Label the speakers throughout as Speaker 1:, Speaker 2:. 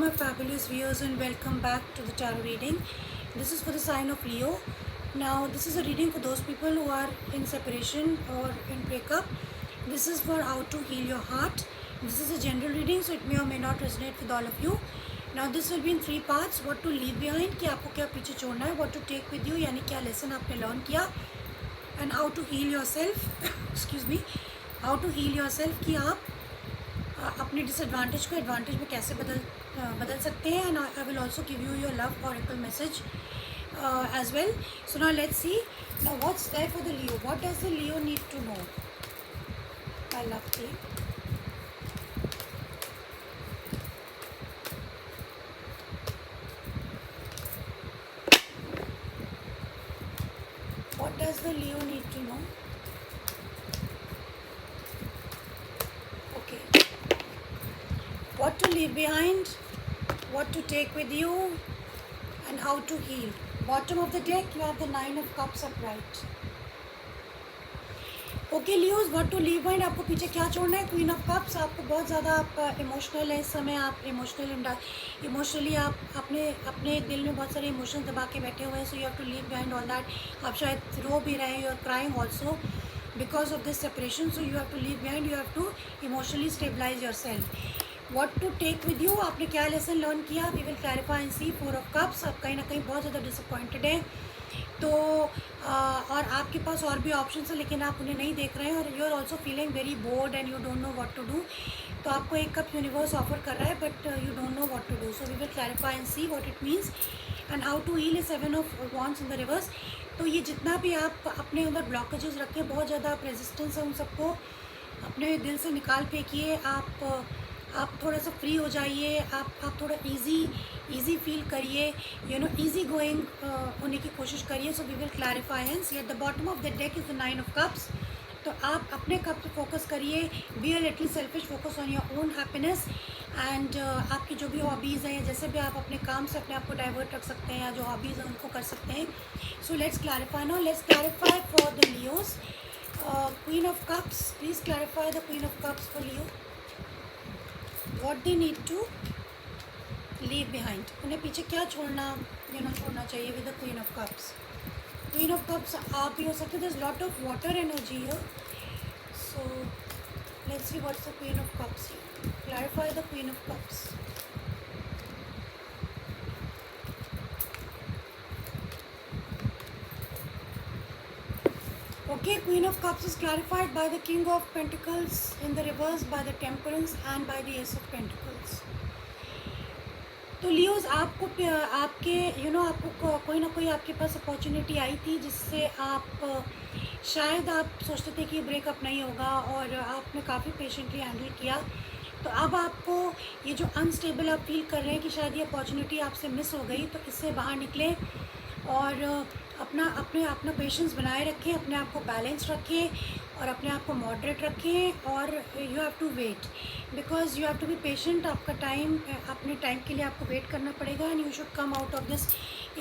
Speaker 1: my fabulous viewers, and welcome back to the tarot reading. This is for the sign of Leo. Now this is a reading for those people who are in separation or in breakup. This is for how to heal your heart. This is a general reading, so it may or may not resonate with all of you. Now this will be in 3 parts. What to leave behind, कि आपको क्या पीछे छोड़ना है. What to take with you, यानी क्या lesson आपने learn किया. And how to heal yourself. Excuse me. How to heal yourself, कि आप अपने डिसएडवांटेज को एडवांटेज में कैसे बदल सकते हैं. And I will also give you your love oracle message as well. So now let's see now what's there for the Leo. What does the Leo need to know. I love tea. What does the Leo need to know. What to leave behind, what to take with you, and how to heal. Bottom of the deck you have the 9 of cups upright. Okay Leos, what to leave behind, आपको पीछे क्या छोड़ना है. Queen of cups, आपको बहुत ज़्यादा आप emotional है इस समय. आप इमोशनली आप अपने दिल में बहुत सारे इमोशन दबा के बैठे हुए हैं. So you have to leave behind all that. आप शायद रो भी रहे हैं. You are crying also because of this separation. So you have to leave behind. You have to emotionally stabilise yourself. What to take with you, आपने क्या lesson learn किया. We will clarify and see. 4 of cups, आप कहीं ना कहीं बहुत ज़्यादा disappointed हैं. तो और आपके पास और भी ऑप्शन है लेकिन आप उन्हें नहीं देख रहे हैं. और you are also feeling very bored and you don't know what to do. तो आपको एक कप यूनिवर्स ऑफर कर रहा है but you don't know what to do. So we will clarify and see what it means and how to heal. 7 of wands in the reverse. तो ये जितना भी आप अपने अंदर ब्लॉकेजेस रखें, बहुत ज़्यादा आप रेजिस्टेंस है, उन सबको अपने दिल से निकाल फेंकिए. आप थोड़ा सा फ्री हो जाइए. आप थोड़ा इजी फील करिए. यू नो इजी गोइंग होने की कोशिश करिए. So we will clarify and see. At the bottom of the deck is the 9 of cups. तो आप अपने कप पे फोकस करिए. Be a little selfish, focus on your own happiness. And आपकी जो भी हॉबीज़ हैं या जैसे भी आप अपने काम से अपने आप को डाइवर्ट रख सकते हैं या जो हॉबीज़ हैं उनको कर सकते हैं. So let's clarify now. Let's clarify for the Leos. Queen of cups, please clarify the queen of cups for Leo. What they need to leave behind. उन्हें पीछे क्या छोड़ना चाहिए with the Queen of Cups. Queen of Cups आप भी हो सकते. There's lot of water energy here. So let's see what's the Queen of Cups here. Clarify the Queen of Cups. Okay, Queen of Cups is clarified by the King of Pentacles in the reverse, by the Temperance and by the Ace of Pentacles. तो Leos आपको आपके आपको कोई ना कोई आपके पास opportunity आई थी जिससे आप शायद आप सोचते थे कि ब्रेकअप नहीं होगा और आपने काफ़ी पेशेंटली हैंडल किया. तो अब आपको ये जो अनस्टेबल आप फील कर रहे हैं कि शायद ये अपॉर्चुनिटी आपसे मिस हो गई, तो इससे बाहर निकलें और अपना पेशेंस बनाए रखें. अपने आप को बैलेंस रखें और अपने आप को मॉडरेट रखें. और you have to wait because you have to be patient. आपका टाइम, अपने टाइम के लिए आपको वेट करना पड़ेगा. And you should come out of this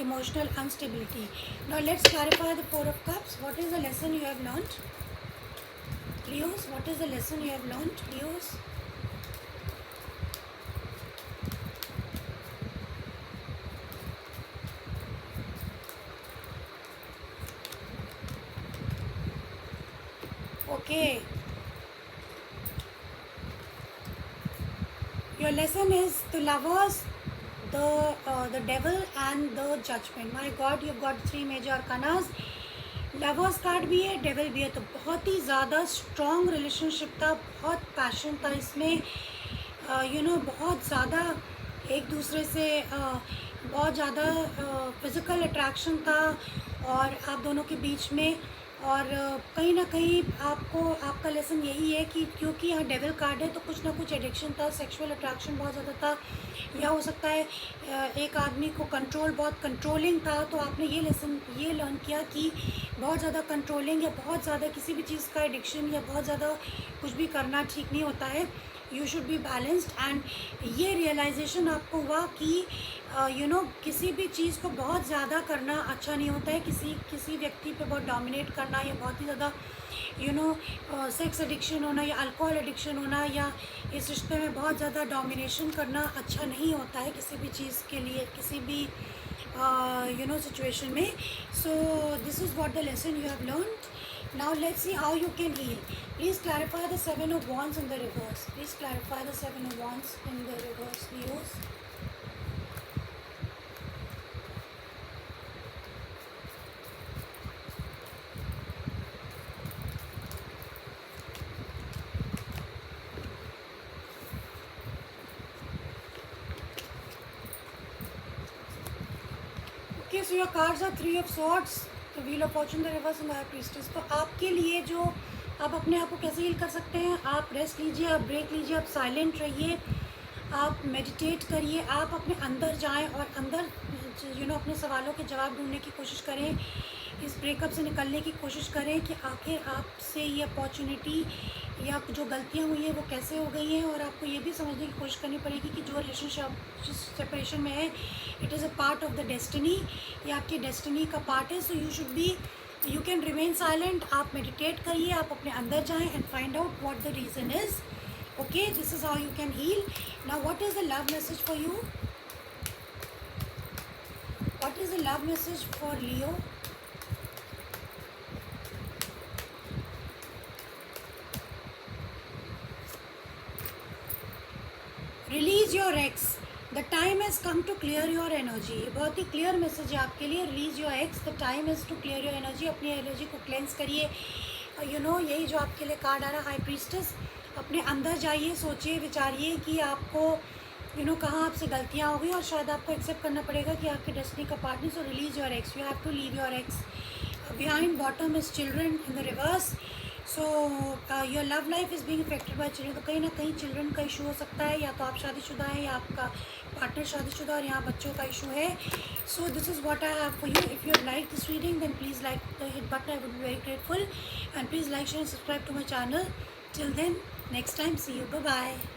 Speaker 1: emotional instability. Now let's clarify the 4 of cups. What is the lesson you have learned Leos. What is the lesson you have learned Leos. Okay, your lesson is the Lovers, the Devil and the Judgment. My God, you've got 3 major arcanas. Lovers card भी है, devil भी है. तो बहुत ही ज़्यादा strong relationship था, बहुत passion था इसमें. बहुत ज़्यादा एक दूसरे से बहुत ज़्यादा फिज़िकल अट्रैक्शन था और आप दोनों के बीच में. और कहीं ना कहीं आपका लेसन यही है कि क्योंकि यहाँ डेविल कार्ड है तो कुछ ना कुछ एडिक्शन था, सेक्सुअल अट्रैक्शन बहुत ज़्यादा था. या हो सकता है एक आदमी को बहुत कंट्रोलिंग था. तो आपने ये लर्न किया कि बहुत ज़्यादा कंट्रोलिंग या बहुत ज़्यादा किसी भी चीज़ का एडिक्शन या बहुत ज़्यादा कुछ भी करना ठीक नहीं होता है. You should be balanced. And ये रियलाइजेशन आपको हुआ कि किसी भी चीज़ को बहुत ज़्यादा करना अच्छा नहीं होता है, किसी व्यक्ति पे बहुत डोमिनेट करना या बहुत ही ज़्यादा सेक्स एडिक्शन होना या अल्कोहल एडिक्शन होना या इस रिश्ते में बहुत ज़्यादा डोमिनेशन करना अच्छा नहीं होता है किसी भी चीज़ के लिए, किसी भी situation में. So this is what the lesson you have learned. Now let's see how you can heal. Please clarify the 7 of wands in the reverse. Please clarify the 7 of wands in the reverse, Leos. Okay, so your cards are 3 of swords, the wheel of fortune, the reverse and the high priestess. तो आपके लिए जो आप अपने आप को कैसे heal कर सकते हैं, आप रेस्ट लीजिए, आप ब्रेक लीजिए, आप साइलेंट रहिए, आप मेडिटेट करिए, आप अपने अंदर जाएं और अंदर अपने सवालों के जवाब ढूंढने की कोशिश करें, इस ब्रेकअप से निकलने की कोशिश करें कि आखिर आपसे ये अपॉर्चुनिटी या जो गलतियाँ हुई हैं वो कैसे हो गई हैं। और आपको ये भी समझने की कोशिश करनी पड़ेगी कि जो रिलेशनशिप जिस सेपरेशन में है, it is a part of the destiny, ये आपकी डेस्टिनी का पार्ट है। So you can remain silent, आप मेडिटेट करिए, आप अपने अंदर जाएं and find out what the reason is. Okay, this is how you can heal. Now what is the love message for you? What is the love message for Leo? Release your ex. The time has come to clear your energy. बहुत ही clear message है आपके लिए. Release your ex. The time is to clear your energy. अपनी energy को cleanse करिए. यही जो आपके लिए कार्ड आ रहा है, हाई प्रीस्टेस. अपने अंदर जाइए, सोचिए, विचारिए कि आपको कहाँ आपसे गलतियाँ हो गई और शायद आपको एक्सेप्ट करना पड़ेगा कि आपके डेस्टिनी का पार्ट नहीं. So release your ex. You have to leave your ex. Behind bottom is children in the reverse. So your love life is being affected by children. तो कहीं ना कहीं चिल्ड्रन का इशू हो सकता है, या तो आप शादीशुदा हैं या आपका पार्टनर शादीशुदा और यहाँ बच्चों का इशू है. So this is what I have for you. If you like this reading then please like the hit button. I would be very grateful. And please like, share and subscribe to my channel. Till then, next time, see you. Bye bye.